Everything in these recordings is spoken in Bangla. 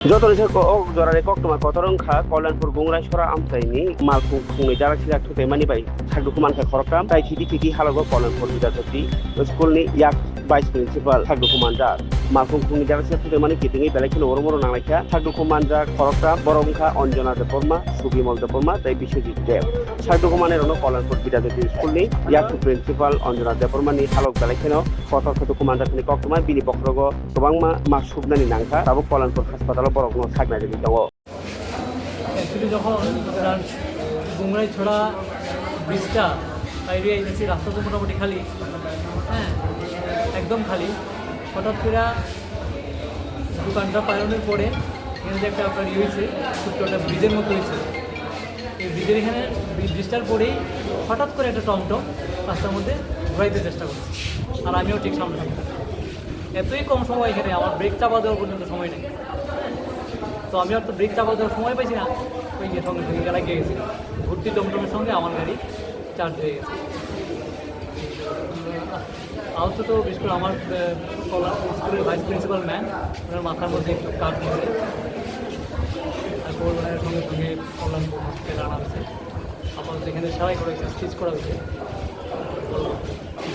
Jotonisha ko jorare koktuma kotorongkha Kollanpur Gungraisora amtaini malku khungni Dadak Sidak Thutailaiwi bai Sak Dukhu Makha Khoroktham Thwitwi Halogo Kollanpur Thwitwi Schoolni yak Vice Principal Sak Dukhu Makha malku khungni Dadak Sidak Thutailaiwi kitingi belakino oromoro nanglaikha Sak Dukhu Makha Khoroktham borongkha Anjana Deporma Subimol Deporma tai Biswajit Dev Sak Dukhu Makha rono Kollanpur Thwitwi Schoolni yak Principal Anjana Deporma ni halog belakino kotor Dukhu Makha ni koktuma bini pokrogo gobangma masubnani nangkha tabuk Kollanpur Hospital borokno sakna jadi dawo. Actually যখন গুমরাই ছড়া ব্রিজটা এরিয়া এসেছি রাস্তা তো মোটামুটি খালি, হ্যাঁ একদম খালি। হঠাৎ করে দোকানটা পালনের পরে এখানে যে একটা আপনার হয়েছে ছোট্ট একটা ব্রিজের মতো হয়েছে, এই ব্রিজের এখানে ব্রিজটার পরেই হঠাৎ করে একটা টমটম রাস্তার মধ্যে ঘোরাইতে চেষ্টা করছে, আর আমিও ঠিক সামনে এতই কম সময় এখানে আমার ব্রেক চাপা দেওয়ার পর্যন্ত সময় নেই। তো আমি আর তো ব্রেক চাপা দেওয়ার সময় পাইছি না, ওই সঙ্গে সঙ্গে গাড়ি গিয়ে গেছি, ভর্তি টমটমের সঙ্গে আমার গাড়ি চার্জ হয়ে গেছে। আহত তো বিশেষ করে আমার স্কুলের ভাইস প্রিন্সিপাল ম্যাম, ওনার মাথার মধ্যে একটু কাজ হয়েছে, তারপর ওনার সঙ্গে সঙ্গে কল্যাণপুর হসপিটালে আনা হয়েছে, আপাতত এখানে সেলাই করে স্টিচ করা হয়েছে,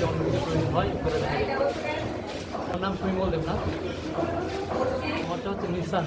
যখন প্রয়োজন হয় করে দেখা যায়। আমার নাম সুইমল দেবনাথ, আমারটা হচ্ছে নিশান।